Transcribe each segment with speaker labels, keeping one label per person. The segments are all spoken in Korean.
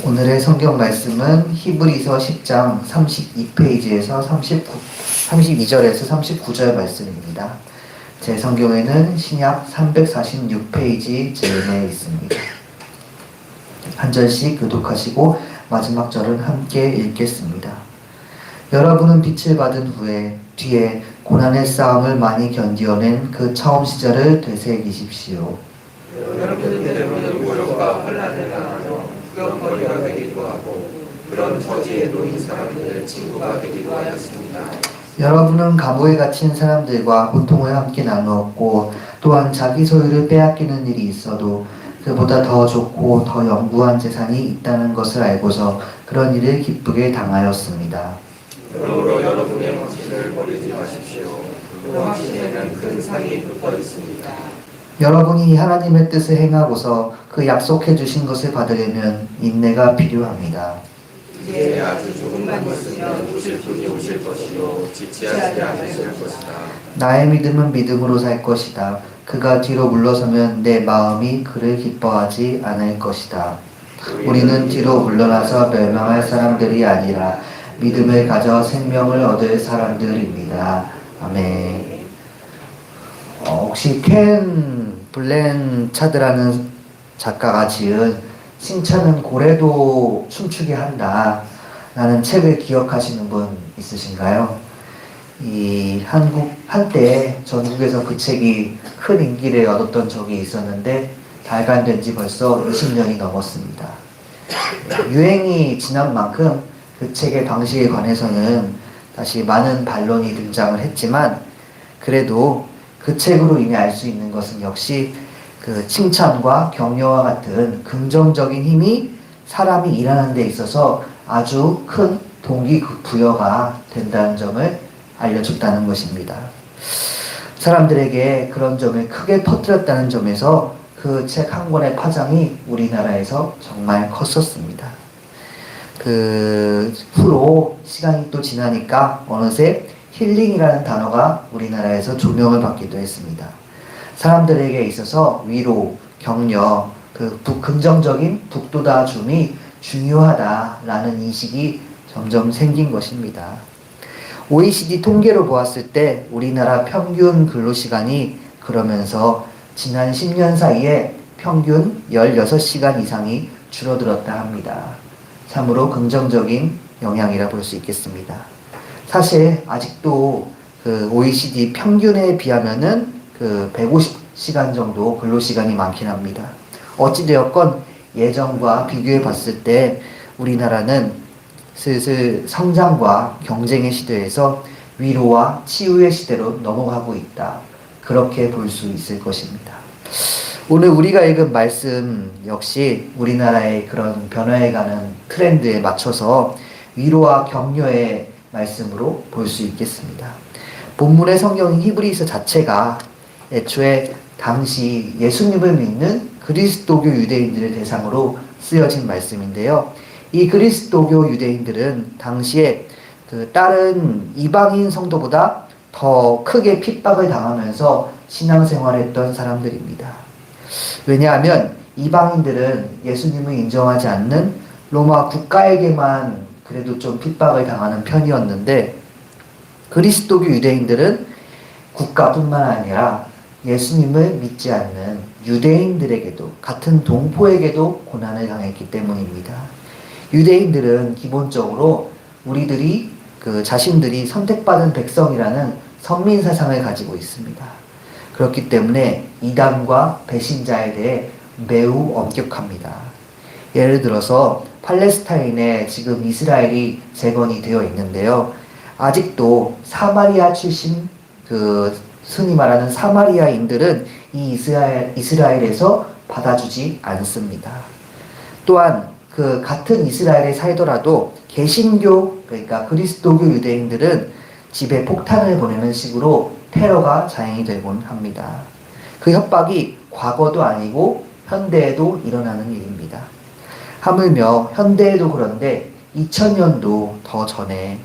Speaker 1: 오늘의 성경 말씀은 히브리서 10장 32페이지에서 32절에서 39절 말씀입니다. 제 성경에는 신약 346페이지 즈음에 있습니다. 한 절씩 교독하시고 마지막 절은 함께 읽겠습니다. 여러분은 빛을 받은 후에 뒤에 고난의 싸움을 많이 견디어낸 그 처음 시절을 되새기십시오.
Speaker 2: 여러분은 때로는 우려과 혼란을 당하며 구경거리가 되기도 하고 그런 처지에 놓인 사람들의 친구가 되기도 하였습니다.
Speaker 1: 여러분은 감옥에 갇힌 사람들과 고통을 함께 나누었고 또한 자기 소유를 빼앗기는 일이 있어도 그보다 더 좋고 더 영구한 재산이 있다는 것을 알고서 그런 일을 기쁘게 당하였습니다.
Speaker 2: 그러므로 여러분의 확신을 버리지 마십시오. 그 확신에는 큰 상이 붙어 있습니다.
Speaker 1: 여러분이 하나님의 뜻을 행하고서 그 약속해 주신 것을 받으려면 인내가 필요합니다.
Speaker 2: 이제 아주 조금만 있으면 오실 분이 오실 것이요 지체하지 않으실 것이다.
Speaker 1: 나의 믿음은 믿음으로 살 것이다. 그가 뒤로 물러서면 내 마음이 그를 기뻐하지 않을 것이다. 우리는 뒤로 물러나서 멸망할 사람들이 아니라 믿음을 가져 생명을 얻을 사람들입니다. 아멘. 혹시 켄 블렌차드라는 작가가 지은 칭찬은 고래도 춤추게 한다 라는 책을 기억하시는 분 있으신가요? 이 한때 전국에서 그 책이 큰 인기를 얻었던 적이 있었는데 발간된 지 벌써 20년이 넘었습니다. 유행이 지난 만큼 그 책의 방식에 관해서는 다시 많은 반론이 등장을 했지만 그래도 그 책으로 인해 알 수 있는 것은 역시 그 칭찬과 격려와 같은 긍정적인 힘이 사람이 일하는 데 있어서 아주 큰 동기부여가 된다는 점을 알려줬다는 것입니다. 사람들에게 그런 점을 크게 퍼뜨렸다는 점에서 그 책 한 권의 파장이 우리나라에서 정말 컸었습니다. 그 후로 시간이 또 지나니까 어느새 힐링이라는 단어가 우리나라에서 조명을 받기도 했습니다. 사람들에게 있어서 위로, 격려, 그 긍정적인 북돋아줌이 중요하다라는 인식이 점점 생긴 것입니다. OECD 통계로 보았을 때 우리나라 평균 근로시간이 그러면서 지난 10년 사이에 평균 16시간 이상이 줄어들었다 합니다. 참으로 긍정적인 영향이라 볼 수 있겠습니다. 사실 아직도 그 OECD 평균에 비하면은 그 150시간 정도 근로시간이 많긴 합니다. 어찌되었건 예전과 비교해 봤을 때 우리나라는 슬슬 성장과 경쟁의 시대에서 위로와 치유의 시대로 넘어가고 있다. 그렇게 볼 수 있을 것입니다. 오늘 우리가 읽은 말씀 역시 우리나라의 그런 변화해가는 트렌드에 맞춰서 위로와 격려의 말씀으로 볼 수 있겠습니다. 본문의 성경인 히브리서 자체가 애초에 당시 예수님을 믿는 그리스도교 유대인들을 대상으로 쓰여진 말씀인데요. 이 그리스도교 유대인들은 당시에 그 다른 이방인 성도보다 더 크게 핍박을 당하면서 신앙생활을 했던 사람들입니다. 왜냐하면 이방인들은 예수님을 인정하지 않는 로마 국가에게만 그래도 좀 핍박을 당하는 편이었는데 그리스도교 유대인들은 국가뿐만 아니라 예수님을 믿지 않는 유대인들에게도 같은 동포에게도 고난을 당했기 때문입니다. 유대인들은 기본적으로 우리들이 그 자신들이 선택받은 백성이라는 선민 사상을 가지고 있습니다. 그렇기 때문에 이단과 배신자에 대해 매우 엄격합니다. 예를 들어서 팔레스타인에 지금 이스라엘이 재건이 되어 있는데요. 아직도 사마리아 출신 그 흔히 말하는 사마리아인들은 이 이스라엘에서 받아주지 않습니다. 또한 그 같은 이스라엘에 살더라도 개신교 그러니까 그리스도교 유대인들은 집에 폭탄을 보내는 식으로 테러가 자행이 되곤 합니다. 그 협박이 과거도 아니고 현대에도 일어나는 일입니다. 하물며 현대에도 그런데 2000년도 더 전에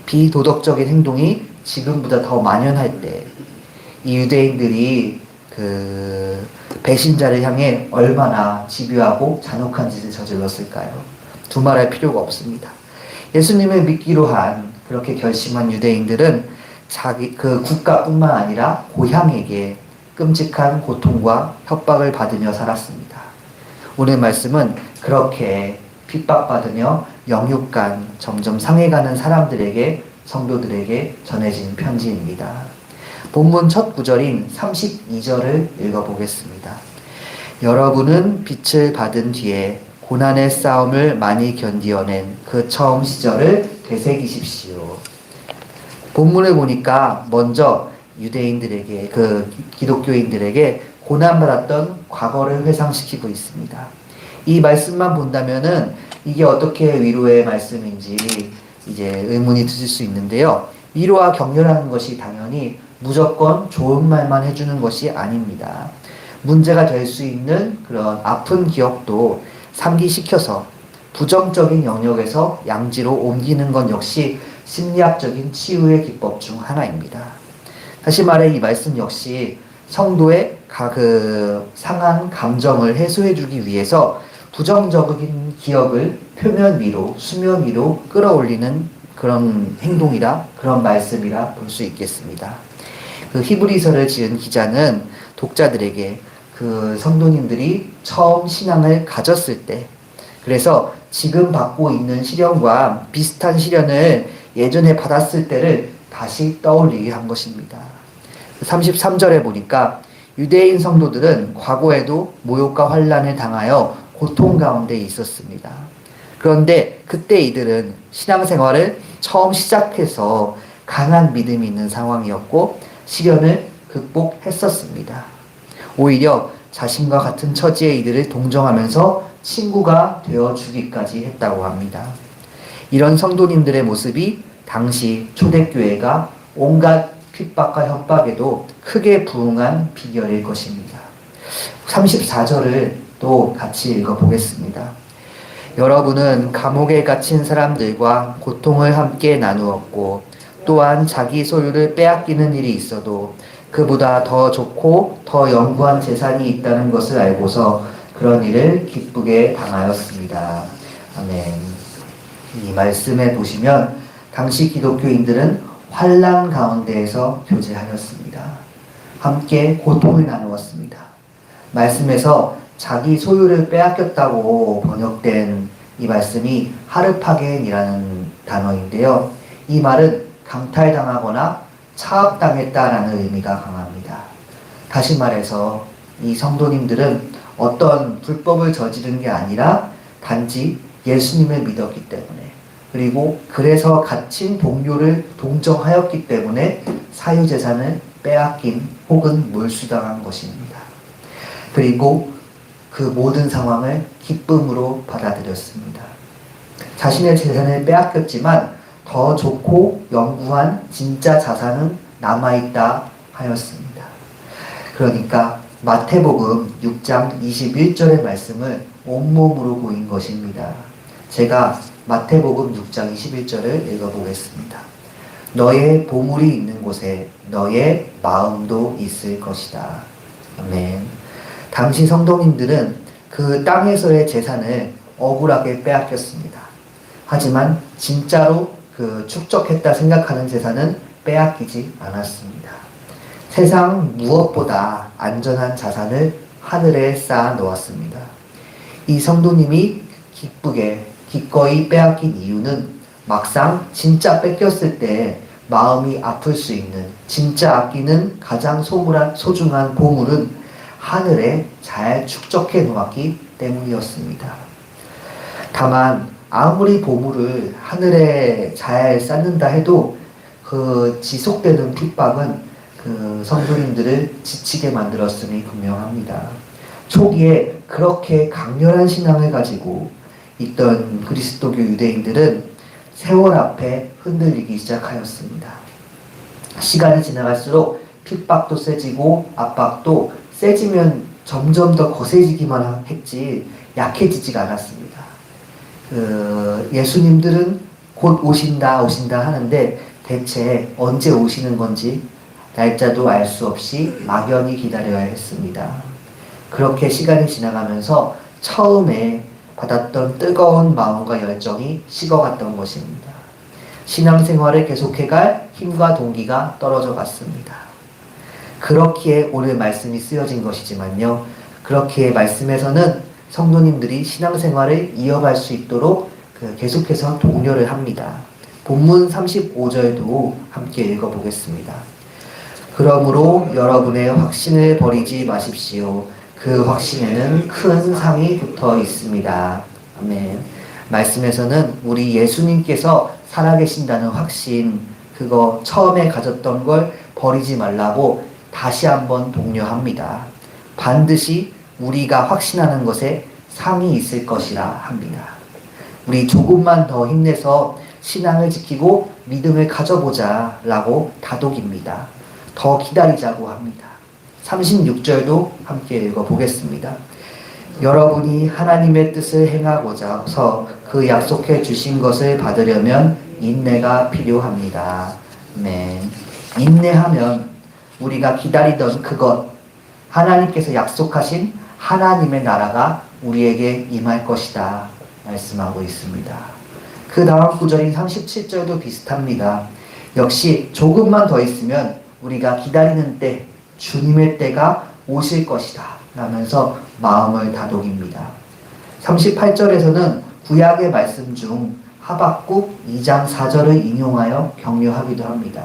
Speaker 1: 비도덕적인 행동이 지금보다 더 만연할 때 이 유대인들이 그 배신자를 향해 얼마나 집요하고 잔혹한 짓을 저질렀을까요? 두말할 필요가 없습니다. 예수님을 믿기로 한 그렇게 결심한 유대인들은 자기 그 국가뿐만 아니라 고향에게 끔찍한 고통과 협박을 받으며 살았습니다. 오늘 말씀은 그렇게 핍박받으며 영육간 점점 상해가는 사람들에게, 성도들에게 전해진 편지입니다. 본문 첫 구절인 32절을 읽어보겠습니다. 여러분은 빛을 받은 뒤에 고난의 싸움을 많이 견디어낸 그 처음 시절을 되새기십시오. 본문을 보니까 먼저 유대인들에게, 그 기독교인들에게 고난받았던 과거를 회상시키고 있습니다. 이 말씀만 본다면은 이게 어떻게 위로의 말씀인지 이제 의문이 드실 수 있는데요. 위로와 격려라는 것이 당연히 무조건 좋은 말만 해주는 것이 아닙니다. 문제가 될 수 있는 그런 아픈 기억도 상기시켜서 부정적인 영역에서 양지로 옮기는 것 역시 심리학적인 치유의 기법 중 하나입니다. 다시 말해 이 말씀 역시 성도의 그 상한 감정을 해소해주기 위해서 부정적인 기억을 표면 위로, 수면 위로 끌어올리는 그런 행동이라, 그런 말씀이라 볼 수 있겠습니다. 그 히브리서를 지은 기자는 독자들에게 그 성도님들이 처음 신앙을 가졌을 때, 그래서 지금 받고 있는 시련과 비슷한 시련을 예전에 받았을 때를 다시 떠올리게 한 것입니다. 33절에 보니까 유대인 성도들은 과거에도 모욕과 환난을 당하여 고통 가운데 있었습니다. 그런데 그때 이들은 신앙생활을 처음 시작해서 강한 믿음이 있는 상황이었고 시련을 극복했었습니다. 오히려 자신과 같은 처지의 이들을 동정하면서 친구가 되어주기까지 했다고 합니다. 이런 성도님들의 모습이 당시 초대교회가 온갖 핍박과 협박에도 크게 부응한 비결일 것입니다. 34절을 또 같이 읽어보겠습니다. 여러분은 감옥에 갇힌 사람들과 고통을 함께 나누었고 또한 자기 소유를 빼앗기는 일이 있어도 그보다 더 좋고 더 영구한 재산이 있다는 것을 알고서 그런 일을 기쁘게 당하였습니다. 아멘. 이 말씀에 보시면 당시 기독교인들은 환난 가운데에서 교제하였습니다. 함께 고통을 나누었습니다. 말씀에서 자기 소유를 빼앗겼다고 번역된 이 말씀이 하르파겐이라는 단어인데요. 이 말은 강탈당하거나 차압당했다라는 의미가 강합니다. 다시 말해서 이 성도님들은 어떤 불법을 저지른 게 아니라 단지 예수님을 믿었기 때문에, 그리고 그래서 갇힌 동료를 동정하였기 때문에 사유재산을 빼앗긴 혹은 몰수당한 것입니다. 그리고 그 모든 상황을 기쁨으로 받아들였습니다. 자신의 재산을 빼앗겼지만 더 좋고 영구한 진짜 자산은 남아있다 하였습니다. 그러니까 마태복음 6장 21절의 말씀을 온몸으로 보인 것입니다. 제가 마태복음 6장 21절을 읽어보겠습니다. 너의 보물이 있는 곳에 너의 마음도 있을 것이다. 아멘. 당시 성도님들은 그 땅에서의 재산을 억울하게 빼앗겼습니다. 하지만 진짜로 그 축적했다 생각하는 재산은 빼앗기지 않았습니다. 세상 무엇보다 안전한 자산을 하늘에 쌓아 놓았습니다. 이 성도님이 기꺼이 빼앗긴 이유는 막상 진짜 뺏겼을 때 마음이 아플 수 있는, 진짜 아끼는 가장 소중한 보물은 하늘에 잘 축적해 놓았기 때문이었습니다. 다만 아무리 보물을 하늘에 잘 쌓는다 해도 그 지속되는 핍박은 그 성도님들을 지치게 만들었음이 분명합니다. 초기에 그렇게 강렬한 신앙을 가지고 있던 그리스도교 유대인들은 세월 앞에 흔들리기 시작하였습니다. 시간이 지나갈수록 핍박도 세지고 압박도 세지면 점점 더 거세지기만 했지 약해지지가 않았습니다. 예수님들은 곧 오신다 하는데 대체 언제 오시는 건지 날짜도 알 수 없이 막연히 기다려야 했습니다. 그렇게 시간이 지나가면서 처음에 받았던 뜨거운 마음과 열정이 식어갔던 것입니다. 신앙생활을 계속해갈 힘과 동기가 떨어져 갔습니다. 그렇기에 오늘 말씀이 쓰여진 것이지만요. 그렇기에 말씀에서는 성도님들이 신앙생활을 이어갈 수 있도록 계속해서 독려를 합니다. 본문 35절도 함께 읽어보겠습니다. 그러므로 여러분의 확신을 버리지 마십시오. 그 확신에는 큰 상이 붙어 있습니다. 아멘. 말씀에서는 우리 예수님께서 살아계신다는 확신, 그거 처음에 가졌던 걸 버리지 말라고 다시 한번 독려합니다. 반드시 우리가 확신하는 것에 상이 있을 것이라 합니다. 우리 조금만 더 힘내서 신앙을 지키고 믿음을 가져보자 라고 다독입니다. 더 기다리자고 합니다. 36절도 함께 읽어보겠습니다. 여러분이 하나님의 뜻을 행하고자서 그 약속해 주신 것을 받으려면 인내가 필요합니다. 네. 인내하면 우리가 기다리던 그것, 하나님께서 약속하신 하나님의 나라가 우리에게 임할 것이다 말씀하고 있습니다. 그 다음 구절인 37절도 비슷합니다. 역시 조금만 더 있으면 우리가 기다리는 때, 주님의 때가 오실 것이다 라면서 마음을 다독입니다. 38절에서는 구약의 말씀 중 하박국 2장 4절을 인용하여 격려하기도 합니다.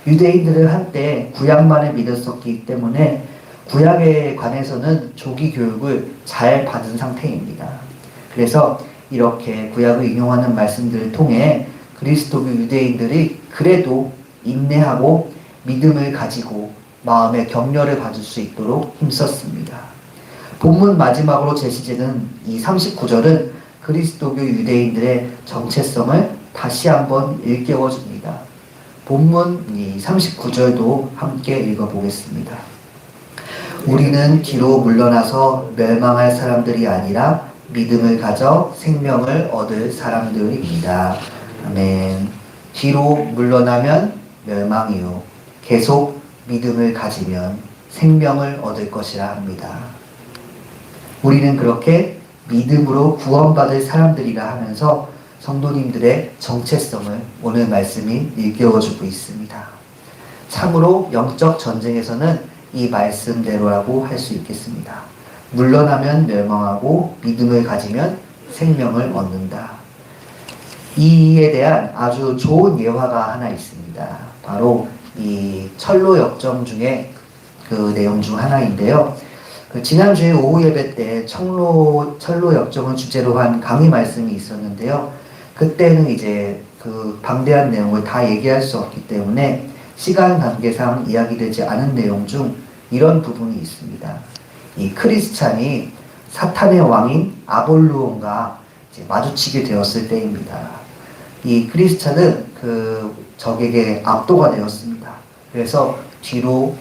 Speaker 1: 유대인들은 한때 구약만을 믿었었기 때문에 구약에 관해서는 조기 교육을 잘 받은 상태입니다. 그래서 이렇게 구약을 인용하는 말씀들을 통해 그리스도교 유대인들이 그래도 인내하고 믿음을 가지고 마음의 격려를 받을 수 있도록 힘썼습니다. 본문 마지막으로 제시되는 이 39절은 그리스도교 유대인들의 정체성을 다시 한번 일깨워줍니다. 본문 이 39절도 함께 읽어보겠습니다. 우리는 뒤로 물러나서 멸망할 사람들이 아니라 믿음을 가져 생명을 얻을 사람들입니다. 아멘. 뒤로 물러나면 멸망이요. 계속 믿음을 가지면 생명을 얻을 것이라 합니다. 우리는 그렇게 믿음으로 구원받을 사람들이라 하면서 성도님들의 정체성을 오늘 말씀이 일깨워주고 있습니다. 참으로 영적 전쟁에서는 이 말씀대로라고 할 수 있겠습니다. 물러나면 멸망하고 믿음을 가지면 생명을 얻는다. 이에 대한 아주 좋은 예화가 하나 있습니다. 바로 이 철로 역정 중에 그 내용 중 하나인데요. 지난주에 오후 예배 때 철로 역정을 주제로 한 강의 말씀이 있었는데요. 그때는 이제 그 방대한 내용을 다 얘기할 수 없기 때문에 시간 관계상 이야기되지 않은 내용 중 이런 부분이 있습니다. 이 크리스찬이 사탄의 왕인 아볼루온과 이제 마주치게 되었을 때입니다. 이 크리스찬은 그 적에게 압도가 되었습니다. 그래서 뒤로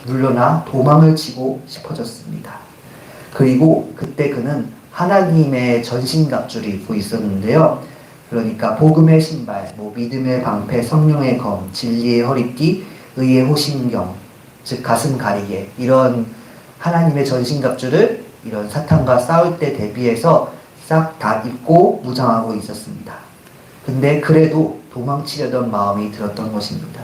Speaker 1: 물러나 도망을 치고 싶어졌습니다. 그리고 그때 그는 하나님의 전신갑주를 입고 있었는데요. 그러니까 복음의 신발, 믿음의 방패, 성령의 검, 진리의 허리띠, 의의 호신경, 즉 가슴 가리개, 이런 하나님의 전신갑주를 이런 사탄과 싸울 때 대비해서 싹 다 입고 무장하고 있었습니다. 근데 그래도 도망치려던 마음이 들었던 것입니다.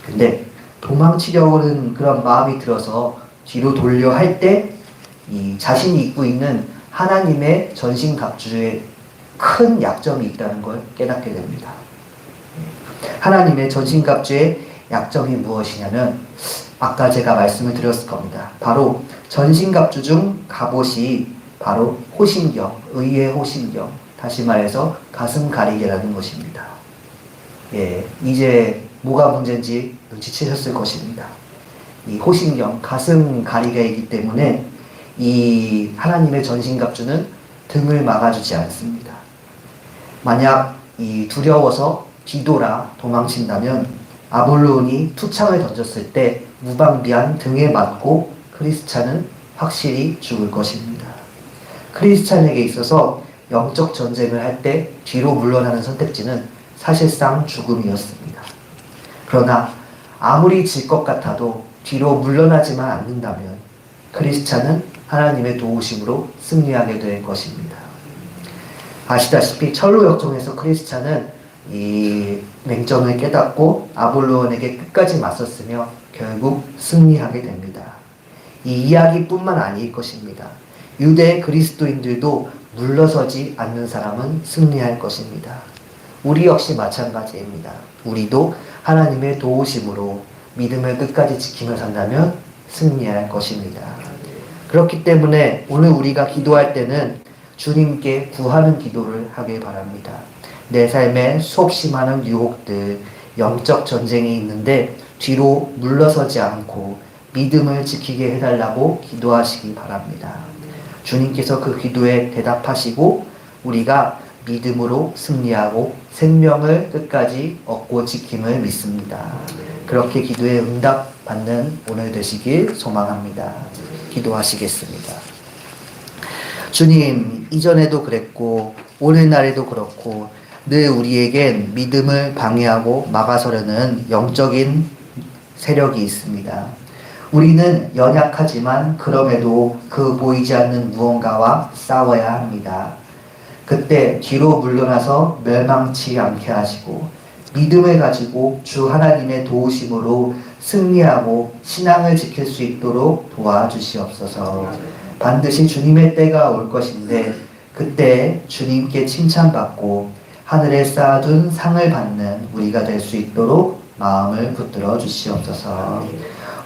Speaker 1: 근데 도망치려는 그런 마음이 들어서 뒤로 돌려 할 때 이 자신이 입고 있는 하나님의 전신갑주에 큰 약점이 있다는 걸 깨닫게 됩니다. 하나님의 전신갑주의 약점이 무엇이냐면 아까 제가 말씀을 드렸을 겁니다. 바로 전신갑주 중 갑옷이 바로 호신경, 의의 호신경, 다시 말해서 가슴 가리개라는 것입니다. 예, 이제 뭐가 문제인지 눈치채셨을 것입니다. 이 호신경, 가슴 가리개이기 때문에 이 하나님의 전신갑주는 등을 막아주지 않습니다. 만약 이 두려워서 뒤돌아 도망친다면 아볼론이 투창을 던졌을 때 무방비한 등에 맞고 크리스찬은 확실히 죽을 것입니다. 크리스찬에게 있어서 영적 전쟁을 할 때 뒤로 물러나는 선택지는 사실상 죽음이었습니다. 그러나 아무리 질 것 같아도 뒤로 물러나지만 않는다면 크리스찬은 하나님의 도우심으로 승리하게 될 것입니다. 아시다시피 철로 역정에서 크리스찬은 이 맹점을 깨닫고 아볼로온에게 끝까지 맞섰으며 결국 승리하게 됩니다. 이 이야기뿐만 아닐 것입니다. 유대 그리스도인들도 물러서지 않는 사람은 승리할 것입니다. 우리 역시 마찬가지입니다. 우리도 하나님의 도우심으로 믿음을 끝까지 지키며 산다면 승리할 것입니다. 그렇기 때문에 오늘 우리가 기도할 때는 주님께 구하는 기도를 하길 바랍니다. 내 삶에 수없이 많은 유혹들, 영적 전쟁이 있는데 뒤로 물러서지 않고 믿음을 지키게 해달라고 기도하시기 바랍니다. 주님께서 그 기도에 대답하시고 우리가 믿음으로 승리하고 생명을 끝까지 얻고 지킴을 믿습니다. 그렇게 기도에 응답받는 오늘 되시길 소망합니다. 기도하시겠습니다. 주님, 이전에도 그랬고 오늘날에도 그렇고 늘 우리에겐 믿음을 방해하고 막아서려는 영적인 세력이 있습니다. 우리는 연약하지만 그럼에도 그 보이지 않는 무언가와 싸워야 합니다. 그때 뒤로 물러나서 멸망치 않게 하시고 믿음을 가지고 주 하나님의 도우심으로 승리하고 신앙을 지킬 수 있도록 도와주시옵소서. 반드시 주님의 때가 올 것인데 그때 주님께 칭찬받고 하늘에 쌓아둔 상을 받는 우리가 될 수 있도록 마음을 붙들어 주시옵소서.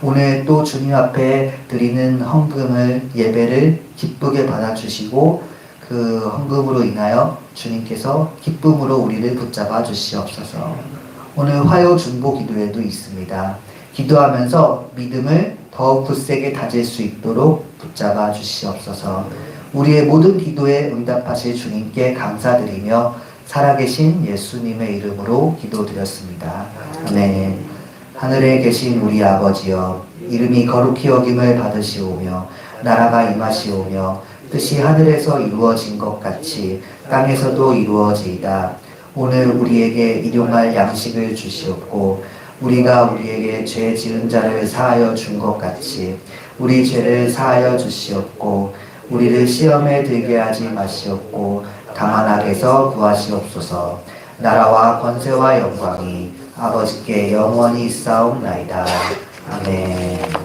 Speaker 1: 오늘 또 주님 앞에 드리는 헌금을 예배를 기쁘게 받아주시고 그 헌금으로 인하여 주님께서 기쁨으로 우리를 붙잡아 주시옵소서. 오늘 화요 중보 기도회도 있습니다. 기도하면서 믿음을 더욱 굳세게 다질 수 있도록 붙잡아 주시옵소서. 우리의 모든 기도에 응답하실 주님께 감사드리며 살아계신 예수님의 이름으로 기도드렸습니다. 아멘. 하늘에 계신 우리 아버지여, 이름이 거룩히 여김을 받으시오며 나라가 임하시오며 뜻이 하늘에서 이루어진 것 같이 땅에서도 이루어지이다. 오늘 우리에게 일용할 양식을 주시옵고 우리가 우리에게 죄 지은 자를 사하여 준 것 같이 우리 죄를 사하여 주시옵고 우리를 시험에 들게 하지 마시옵고 다만 악에서 구하시옵소서. 나라와 권세와 영광이 아버지께 영원히 있사옵나이다. 아멘.